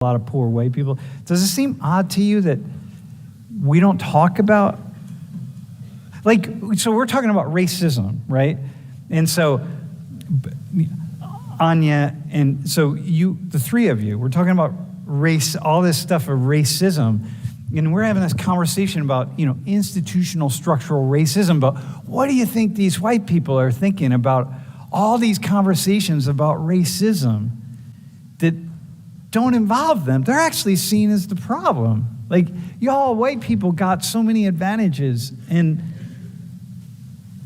a lot of poor white people. Does it seem odd to you that we don't talk about, like, so we're talking about racism, right? And so Anya, and so you, the three of you, we're talking about race, all this stuff of racism, and we're having this conversation about, you know, institutional structural racism, but what do you think these white people are thinking about all these conversations about racism that don't involve them? They're actually seen as the problem. Like, y'all white people got so many advantages, and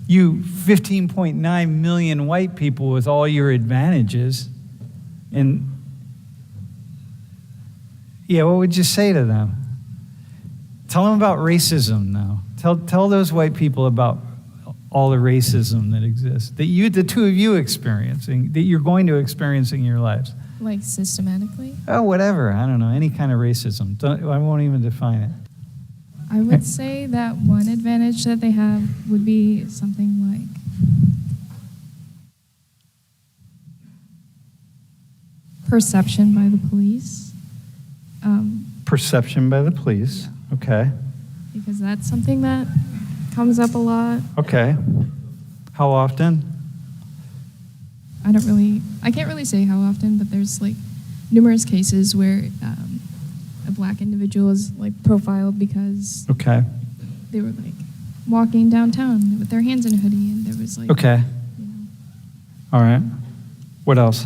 you 15.9 million white people with all your advantages, and yeah, what would you say to them? Tell them about racism now. Tell those white people about all the racism that exists, that you, the two of you experiencing, that you're going to experience in your lives. Like systematically? Oh, whatever. I don't know. Any kind of racism. I won't even define it. I would say that one advantage that they have would be something like perception by the police. Perception by the police. Okay. Because that's something that comes up a lot. Okay. How often? I can't really say how often, but there's like numerous cases where a black individual is like profiled because they were like walking downtown with their hands in a hoodie, and there was like you know. All right. What else?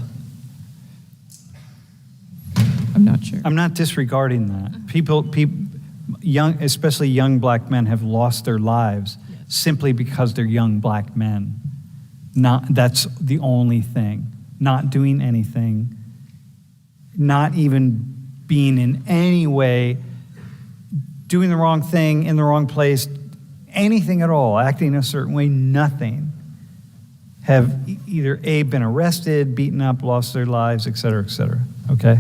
I'm not sure. I'm not disregarding that. People, young, especially young black men, have lost their lives simply because they're young black men. That's the only thing. Not doing anything, not even being in any way, doing the wrong thing in the wrong place, anything at all, acting a certain way, nothing, have either A, been arrested, beaten up, lost their lives, et cetera, okay?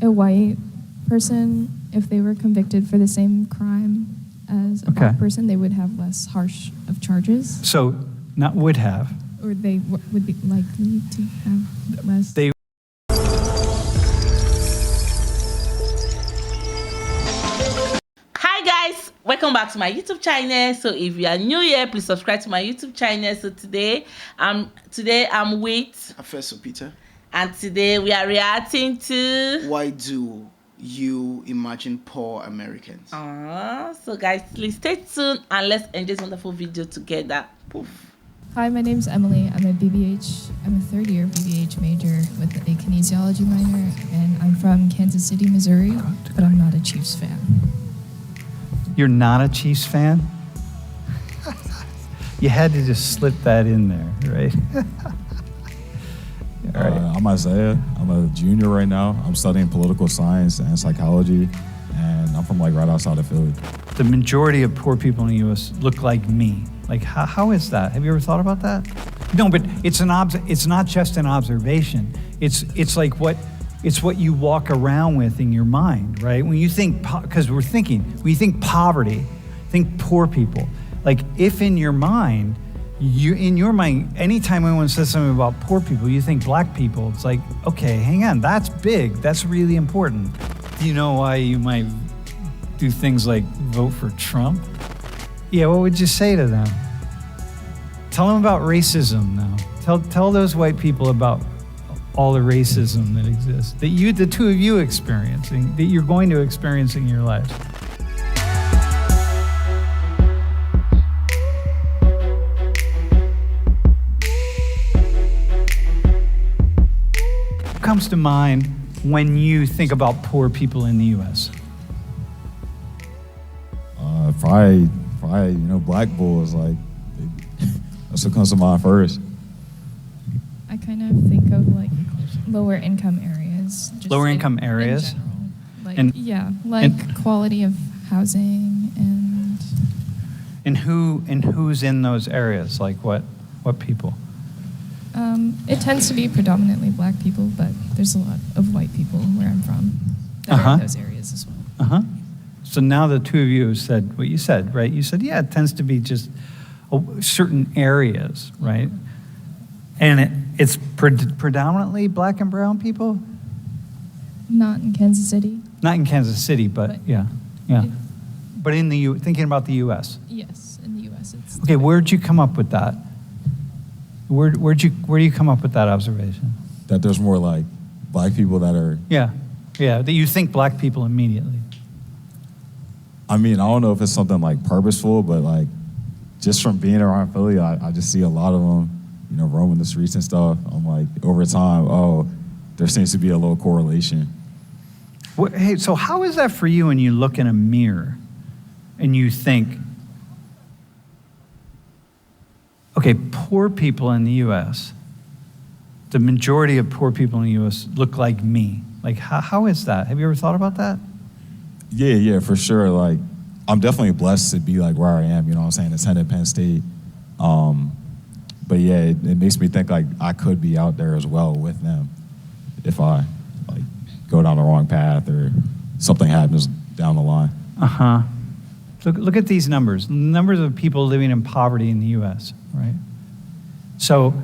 A white person, if they were convicted for the same crime as a black person, they would have less harsh of charges. So, not would have. Or they would be likely to have less. Hi guys, welcome back to my YouTube channel. So if you are new here, please subscribe to my YouTube channel. So today I'm with Professor Peter, and today we are reacting to why do you imagine poor Americans? So guys, please stay tuned and let's enjoy this wonderful video together. Poof. Hi, my name's Emily. I'm a third year BBH major with a kinesiology minor, and I'm from Kansas City, Missouri, but I'm not a Chiefs fan. You're not a Chiefs fan? You had to just slip that in there, right? All right. I'm Isaiah. I'm a junior right now. I'm studying political science and psychology, and I'm from like right outside of Philly. The majority of poor people in the U.S. look like me. Like, how is that? Have you ever thought about that? No, but it's not just an observation. It's like what you walk around with in your mind, right? When you think, because when you think poverty, think poor people. Like, if in your mind, anytime anyone says something about poor people, you think black people, it's like, okay, hang on, that's big, that's really important. Do you know why you might do things like vote for Trump? Yeah, what would you say to them? Tell them about racism now. Tell those white people about all the racism that exists, that the two of you experiencing, that you're going to experience in your lives. What comes to mind when you think about poor people in the U.S.? Probably, black bulls, like, that's what comes to mind first. I kind of think of like lower income areas. Lower income areas? In general. Like, quality of housing and who's in those areas? Like what people? It tends to be predominantly black people, but there's a lot of white people where I'm from that are in those areas as well. So now the two of you have said what you said, right? You said, yeah, it tends to be just certain areas, right? And it's predominantly black and brown people? Not in Kansas City. Not in Kansas City, but yeah. But in thinking about the U.S. Yes, in the U.S. it's. Okay, where'd you come up with that? Where do you come up with that observation? That there's more like black people that are. Yeah, that you think black people immediately. I mean, I don't know if it's something like purposeful, but like just from being around Philly, I just see a lot of them, you know, roaming the streets and stuff. I'm like, over time, there seems to be a little correlation. Hey, so how is that for you when you look in a mirror and you think, okay, poor people in the U.S., the majority of poor people in the U.S. look like me. Like, how is that? Have you ever thought about that? Yeah, for sure. Like, I'm definitely blessed to be like where I am, you know what I'm saying, attended Penn State. But yeah, it makes me think like I could be out there as well with them if I like go down the wrong path or something happens down the line. Uh-huh. Look at these numbers. Numbers of people living in poverty in the U.S., right? So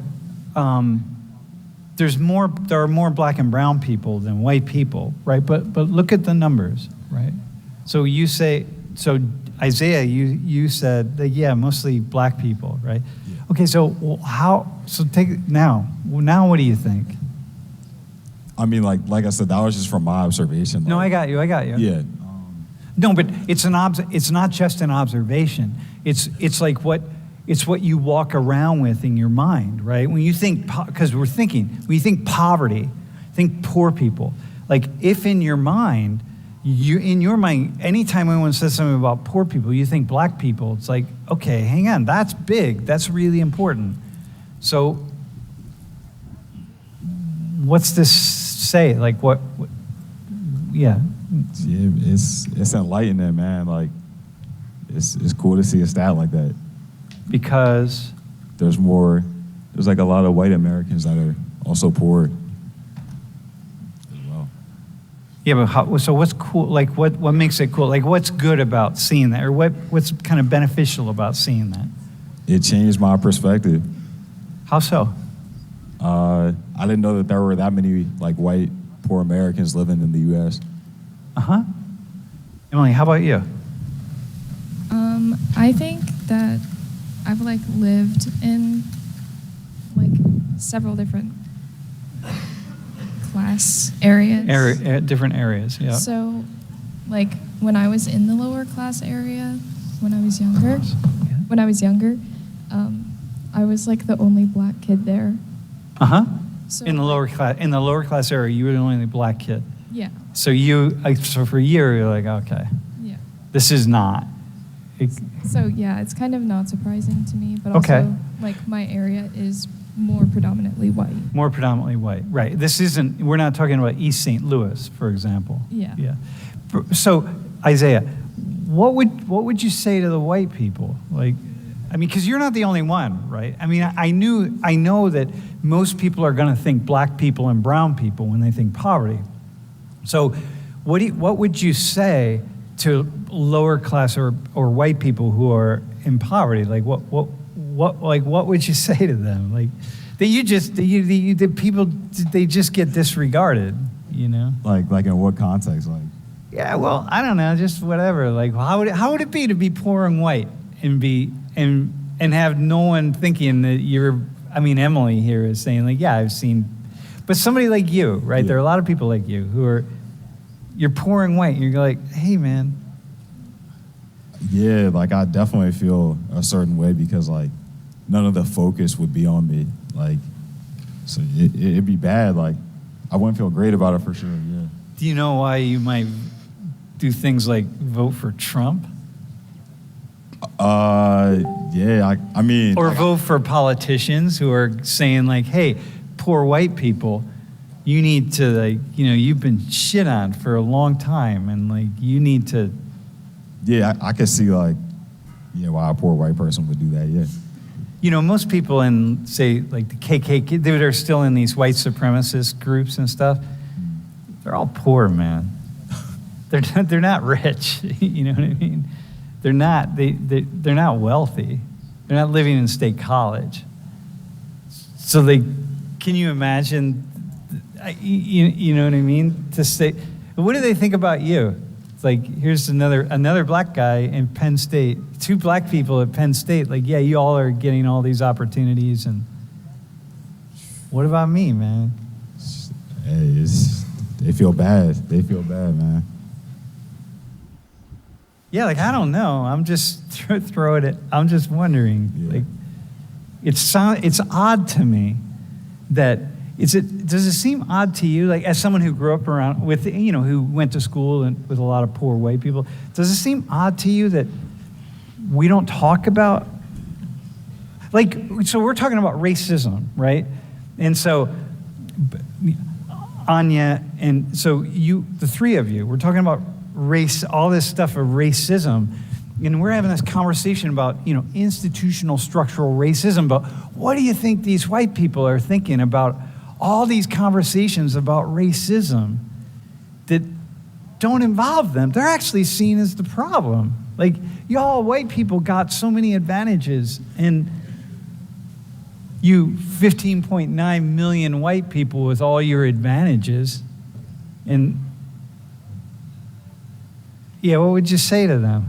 there are more black and brown people than white people, right? But look at the numbers, right? So Isaiah, you said that, yeah, mostly black people, right? Yeah. Okay, so now what do you think? I mean, like I said, that was just from my observation. No, I like, got you. Yeah. No, but it's not just an observation. It's like what you walk around with in your mind, right? When you think, because when you think poverty, think poor people. Like if in your mind, anytime anyone says something about poor people, you think black people, it's like, okay, hang on, that's big, that's really important. So what's this say? Like what yeah. Yeah, it's enlightening, man. Like, it's cool to see a stat like that. Because there's like a lot of white Americans that are also poor as well. Yeah, but so what's cool? Like, what makes it cool? Like, what's good about seeing that, or what's kind of beneficial about seeing that? It changed my perspective. How so? I didn't know that there were that many like white poor Americans living in the U.S. Uh-huh. Emily, how about you? I think that I've like lived in like several different class areas. Different areas, yeah. So, like when I was in the lower class area, when I was younger, I was like the only black kid there. Uh-huh. So, in the lower class area, you were the only black kid. Yeah. So for a year, you're like, okay, Yeah. this is not. So yeah, it's kind of not surprising to me, but Okay. also like my area is more predominantly white. More predominantly white, right. We're not talking about East St. Louis, for example. Yeah. Yeah. So, Isaiah, what would you say to the white people? Like, I mean, because you're not the only one, right? I mean, I know that most people are going to think black people and brown people when they think poverty. So, what would you say to lower class or white people who are in poverty? Like, what would you say to them? Like, the people, they just get disregarded, you know? Like in what context? Like, yeah, well, I don't know, just whatever. Like, how would it be to be poor and white and have no one thinking that you're? I mean, Emily here is saying like, yeah, I've seen, but somebody like you, right? Yeah. There are a lot of people like you who you're poor and white. And you're like, hey, man. Yeah, like I definitely feel a certain way because like none of the focus would be on me. Like, so it'd be bad. Like, I wouldn't feel great about it for sure. Yeah. Do you know why you might do things like vote for Trump? Yeah, I mean. Or vote for politicians who are saying like, hey, poor white people, you need to like, you've been shit on for a long time and like, you need to. Yeah, I could see like, why a poor white person would do that, yeah. Most people in, say, like the KKK, that are still in these white supremacist groups and stuff, they're all poor, man. They're not rich, you know what I mean? They're not wealthy. They're not living in state college. So can you imagine? you know what I mean? To say, what do they think about you? It's like, here's another black guy in Penn State, 2 black people at Penn State. Like, yeah, you all are getting all these opportunities, and what about me, man? Hey, they feel bad. They feel bad, man. Yeah, like, I don't know. I'm just throwing it. I'm just wondering. Yeah. Like, it's odd to me that does it seem odd to you, like, as someone who grew up around with, who went to school and with a lot of poor white people, does it seem odd to you that we don't talk about, like, so we're talking about racism, right? And so Anya, and so the 3 of you, we're talking about race, all this stuff of racism, and we're having this conversation about, institutional structural racism, but what do you think these white people are thinking about all these conversations about racism that don't involve them? They're actually seen as the problem. Like, y'all white people got so many advantages, and you 15.9 million white people with all your advantages, and yeah, what would you say to them?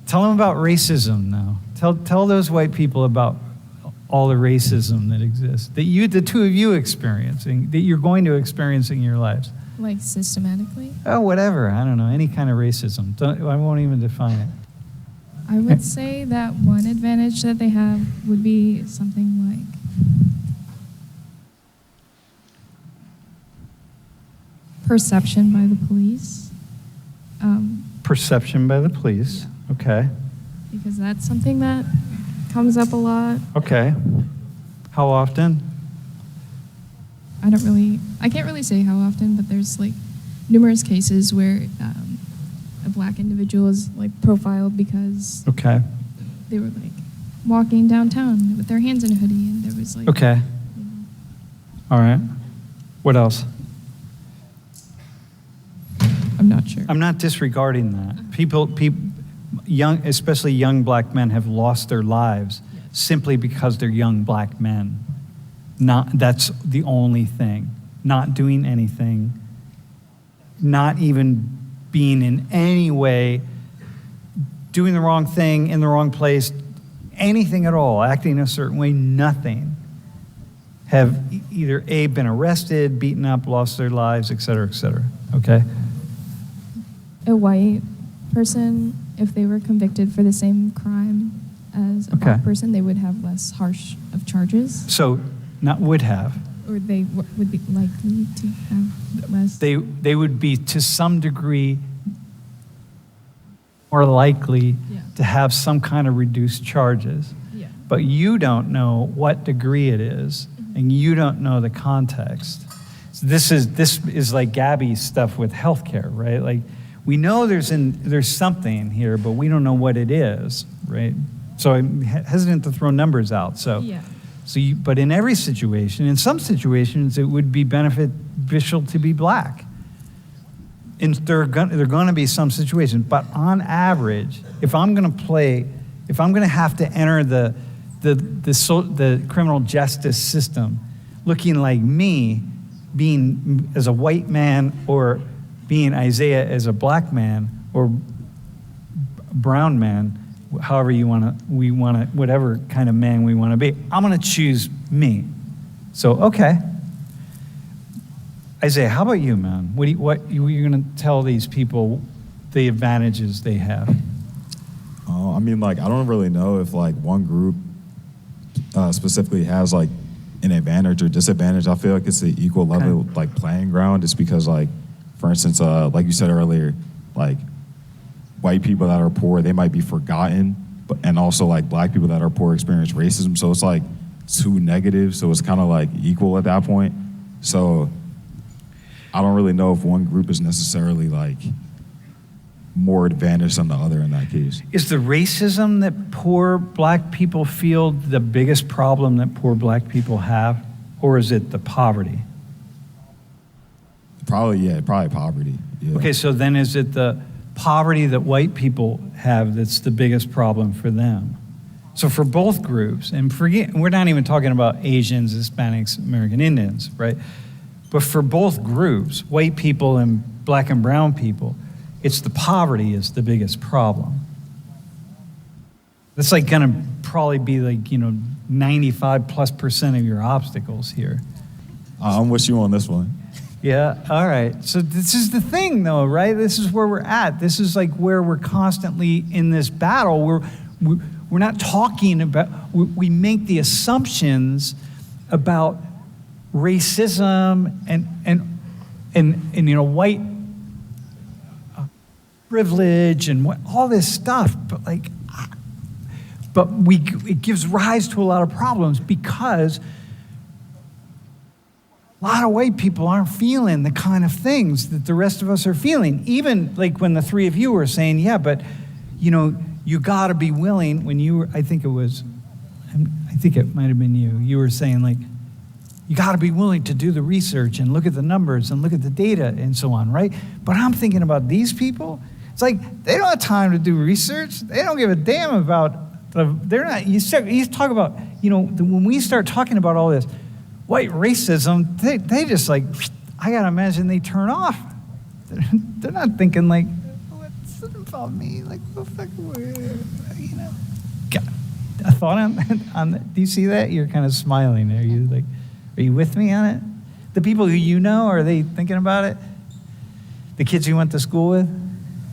Tell them about racism now. Tell those white people about all the racism that exists, that the 2 of you experiencing, that you're going to experience in your lives. Like systematically? Oh, whatever. I don't know. Any kind of racism. I won't even define it. I would say that one advantage that they have would be something like perception by the police. Perception by the police. Okay. Because that's something that comes up a lot. Okay. How often? I can't really say how often, but there's like numerous cases where a black individual is like profiled because Okay. they were like walking downtown with their hands in a hoodie, and there was like, Okay. All right. What else? I'm not sure. I'm not disregarding that. People, especially young black men, have lost their lives simply because they're young black men. That's the only thing. Not doing anything, not even being in any way doing the wrong thing in the wrong place, anything at all, acting a certain way, nothing, have either A, been arrested, beaten up, lost their lives, et cetera, okay? A white person, if they were convicted for the same crime as a black person, they would have less harsh of charges. So, not would have. Or they would be likely to have less. They would be, to some degree, more likely to have some kind of reduced charges. Yeah. But you don't know what degree it is, and you don't know the context. So this is like Gabby's stuff with healthcare, right? Like, we know there's something here, but we don't know what it is, right? So I'm hesitant to throw numbers out. But in every situation, in some situations, it would be beneficial to be black. And there are going to be some situations, but on average, if I'm going to have to enter the criminal justice system, looking like me, being as a white man, or being Isaiah as a black man or brown man, however whatever kind of man we want to be, I'm going to choose me. So, okay. Isaiah, how about you, man? What are you going to tell these people the advantages they have? I mean, like, I don't really know if like one group specifically has like an advantage or disadvantage. I feel like it's the equal level like playing ground. It's because, like, for instance, like you said earlier, like white people that are poor, they might be forgotten, and also like black people that are poor experience racism. So it's like 2 negatives. So it's kind of like equal at that point. So I don't really know if one group is necessarily like more advantaged than the other in that case. Is the racism that poor black people feel the biggest problem that poor black people have, or is it the poverty? Probably poverty. Yeah. Okay, so then is it the poverty that white people have that's the biggest problem for them? So for both groups, and we're not even talking about Asians, Hispanics, American Indians, right? But for both groups, white people and black and brown people, it's the poverty is the biggest problem. That's like gonna probably be like, 95+% of your obstacles here. I'm with you on this one. Yeah, all right. So this is the thing though, right? This is where we're at. This is like where we're constantly in this battle. We're not talking about, we make the assumptions about racism and white privilege and all this stuff, but it gives rise to a lot of problems because a lot of white people aren't feeling the kind of things that the rest of us are feeling. Even like when the three of you were saying, yeah, but you got to be willing. When you were, I think it might have been you. You were saying like, you got to be willing to do the research and look at the numbers and look at the data and so on, right? But I'm thinking about these people. It's like they don't have time to do research. They don't give a damn about. They're not. You talk about when we start talking about all this white racism, they just like, I gotta imagine they turn off. They're not thinking like, what's it about me? Like, what the fuck, Got a thought on that? Do you see that? You're kind of smiling. Are you with me on it? The people who you know, are they thinking about it? The kids you went to school with?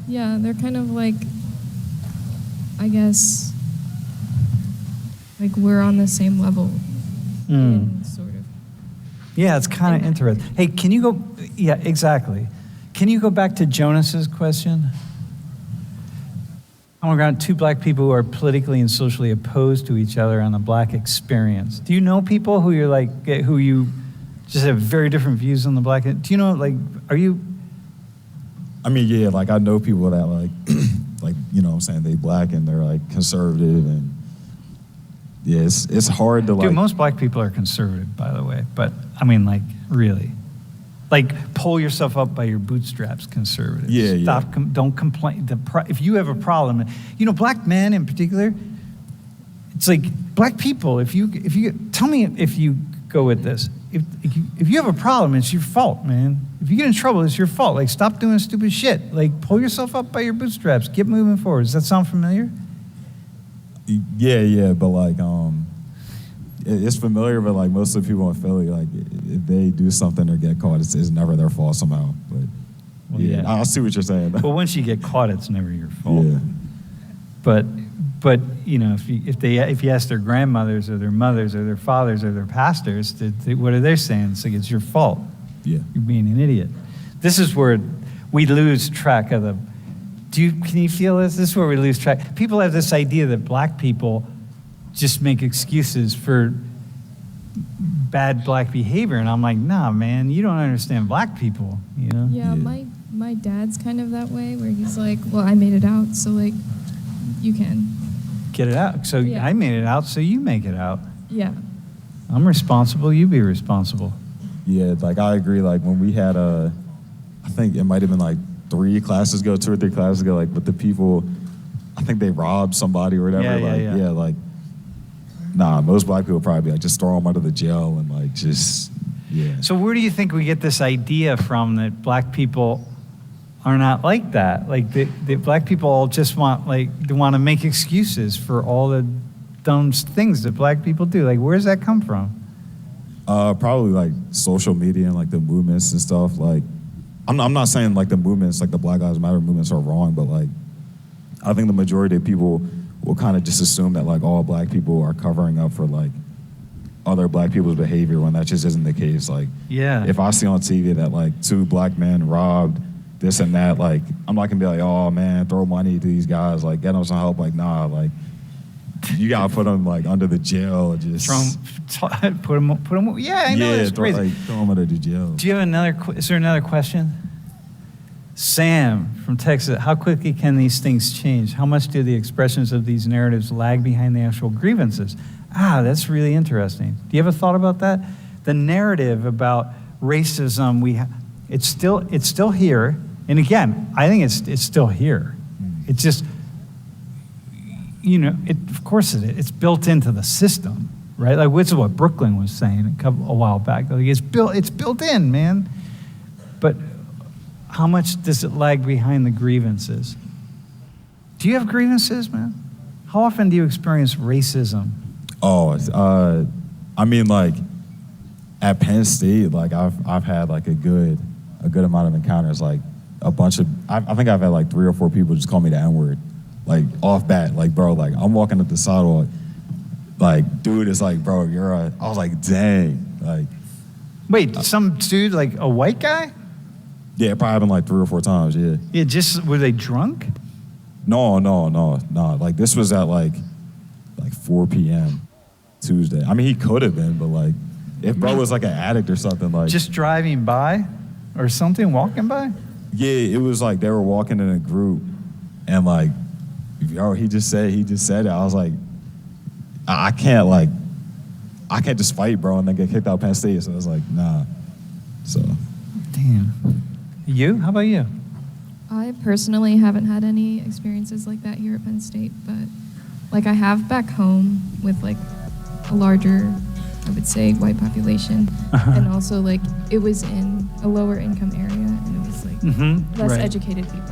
Yeah, they're kind of like, I guess, like we're on the same level, sort of. Yeah, it's kind of interesting. Hey, can you go? Yeah, exactly. Can you go back to Jonas's question? I'm around two black people who are politically and socially opposed to each other on the black experience. Do you know people who you're like, who you just have very different views on the black? Do you know, like, are you? I mean, yeah, like I know people that like, like, what I'm saying, they black and they're like conservative and yeah, it's hard to like. Dude, most black people are conservative, by the way, but I mean, like, really. Like, pull yourself up by your bootstraps, conservative. Yeah, Stop, yeah. Don't complain. If you have a problem, black men in particular, it's like black people. If you tell me if you go with this, if you have a problem, it's your fault, man. If you get in trouble, it's your fault. Like, stop doing stupid shit. Like, pull yourself up by your bootstraps. Get moving forward. Does that sound familiar? Yeah, but like, it's familiar, but like most of the people in Philly, like if they do something or get caught, it's never their fault somehow. But well, yeah, I see what you're saying. Well, once you get caught, it's never your fault. Yeah. But if you ask their grandmothers or their mothers or their fathers or their pastors, what are they saying? It's like it's your fault. Yeah. You're being an idiot. This is where we lose track of the. Can you feel this? This is where we lose track. People have this idea that black people just make excuses for bad black behavior, and I'm like, nah, man, you don't understand black people, Yeah, my dad's kind of that way, where he's like, well, I made it out, so like, you can get it out. So yeah. I made it out, so you make it out. Yeah. I'm responsible. You be responsible. Yeah, like I agree. Like when we had I think it might have been like 2 or 3 classes ago, like with the people, I think they robbed somebody or whatever. Yeah, like, nah, most black people probably be like, just throw them under the jail and like, just, yeah. So where do you think we get this idea from that black people are not like that? Like the black people all just want, like, they want to make excuses for all the dumb things that black people do. Like, where does that come from? Probably like social media and like the movements and stuff. Like, I'm not saying like the movements, like the Black Lives Matter movements are wrong, but like, I think the majority of people will kind of just assume that like all black people are covering up for like other black people's behavior when that just isn't the case. Like, yeah, if I see on TV that like 2 black men robbed this and that, like, I'm not gonna be like, oh man, throw money to these guys, like get them some help. Like, nah, like you gotta put them like under the jail and just put them. Yeah, I know, that's crazy. Throw them under the jail. Do you have is there another question? Sam from Texas, how quickly can these things change? How much do the expressions of these narratives lag behind the actual grievances? That's really interesting. Do you have a thought about that? The narrative about racism, it's still here. And again, I think it's still here. It's just, of course it's built into the system. right? Like, this is what Brooklyn was saying a while back. Like, it's built in, man. But how much does it lag behind the grievances? Do you have grievances, man? How often do you experience racism? Oh, I mean, like at Penn State, like I've had like a good amount of encounters. Like a bunch of, I think I've had like 3 or 4 people just call me the N-word, like off bat. Like, bro, like I'm walking up the sidewalk, like dude is like, bro, I was like, dang, like. Wait, some dude, like a white guy? Yeah, it probably happened like 3 or 4 times. Yeah. Yeah, were they drunk? No. Like this was at like 4 p.m. Tuesday. I mean, he could have been, but like, if bro was like an addict or something, like just driving by, or something, walking by. Yeah, it was like they were walking in a group, and like, yo, he just said it. I was like, I can't just fight, bro, and then get kicked out of Penn State. So I was like, nah. So. Damn. You? How about you? I personally haven't had any experiences like that here at Penn State, but like I have back home with like a larger, I would say, white population, and also like it was in a lower income area, and it was like less educated people.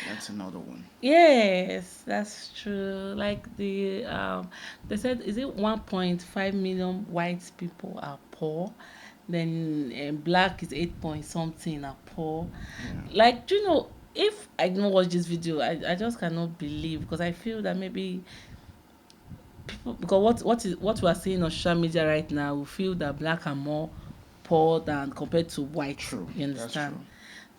That's another one. Yes, that's true. Like they said, is it 1.5 million white people are poor? Then black is 8 point something are poor. Yeah. Like, do you know, if I don't watch this video, I just cannot believe, because I feel that maybe people, because what we are seeing on social media right now, we feel that black are more poor than compared to white. True. You understand? That's true.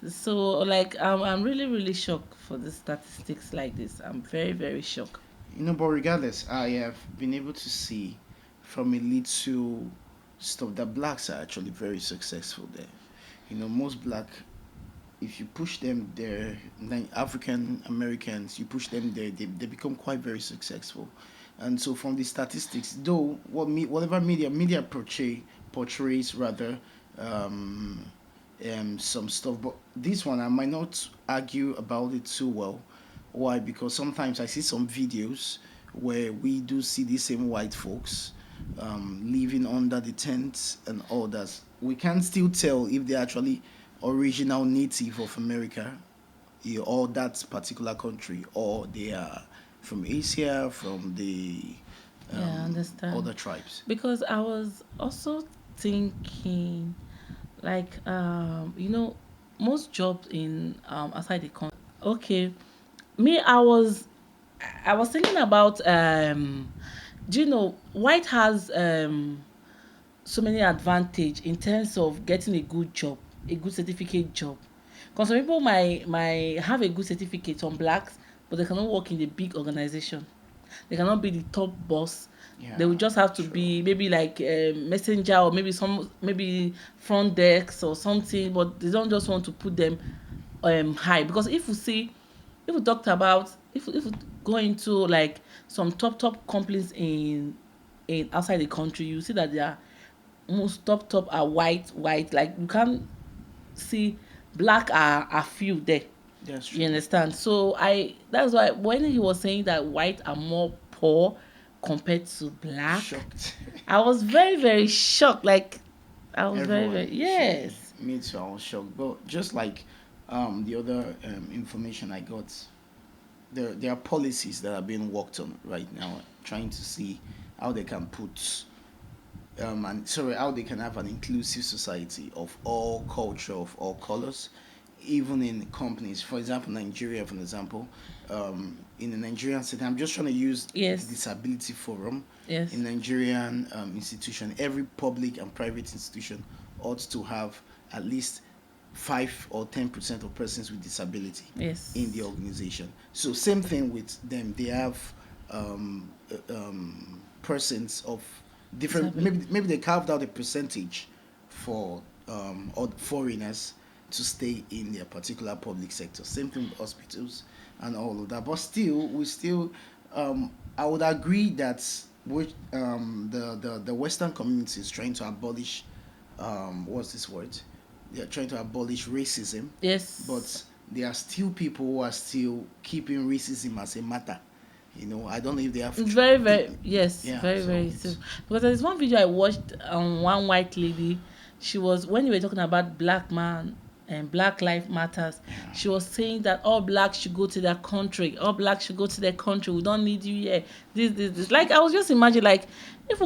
So, like, I'm really, really shocked for the statistics like this. I'm very, very shocked. But regardless, I have been able to see from a little stuff that blacks are actually very successful there. Most black, if you push them there, like African Americans, you push them there, they become quite very successful. And so from the statistics, though, whatever media portrays rather, some stuff, but this one I might not argue about it too well. Why? Because sometimes I see some videos where we do see the same white folks living under the tents and all that. We can still tell if they're actually original native of America, or that particular country, or they are from Asia, from the I understand. other tribes. Because I was also thinking, like, most jobs in outside the country. Okay, me, I was thinking about do you know, white has so many advantage in terms of getting a good job, a good certificate job. Because some people might have a good certificate on blacks, but they cannot work in a big organization. They cannot be the top boss. Yeah, they will just have to true. be maybe like a messenger, or maybe front desk or something, but they don't just want to put them high. Because if we talked about, if we go into like some top companies in outside the country, you see that they are most top are white. Like, you can't see black are few there. That's true. You understand? So that's why when he was saying that white are more poor compared to black, Shocked. I was very, very shocked. Like, I was Everyone, very, very, yes. Me too, I was shocked. But just like the other information I got, there are policies that are being worked on right now, trying to see how they can put how they can have an inclusive society of all culture, of all colors, even in companies. For example, Nigeria, for example, in the Nigerian setting, I'm just trying to use Yes. Disability Forum. Yes. In Nigerian institution, every public and private institution ought to have at least 5 or 10% of persons with disability Yes. in the organization. So same thing with them. They have persons of different. Maybe they carved out a percentage for foreigners, to stay in their particular public sector. Same thing with hospitals and all of that. But still, I would agree that the Western community is trying to abolish, what's this word? They are trying to abolish racism. Yes. But there are still people who are still keeping racism as a matter. I don't know if they have. Very, very, yes, Yeah, very, so very soon. Because there's one video I watched, one white lady, she was, when you were talking about black man and Black Lives Matters, she was saying that all blacks should go to their country. All blacks should go to their country. We don't need you here. This. Like, I was just imagining, like, if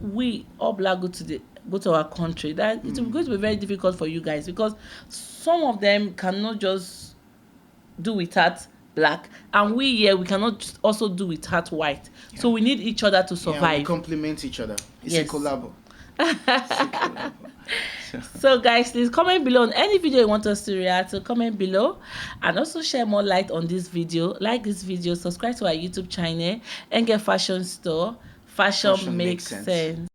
we all black go to our country, that it's going to be very difficult for you guys, because some of them cannot just do without black, and we here we cannot also do without white. Yeah. So we need each other to survive. We complement each other. It's a collabo. So guys, please comment below on any video you want us to react to. Comment below and also share more light on this video. Like this video, subscribe to our YouTube channel, and get Fashion Store. Fashion makes sense.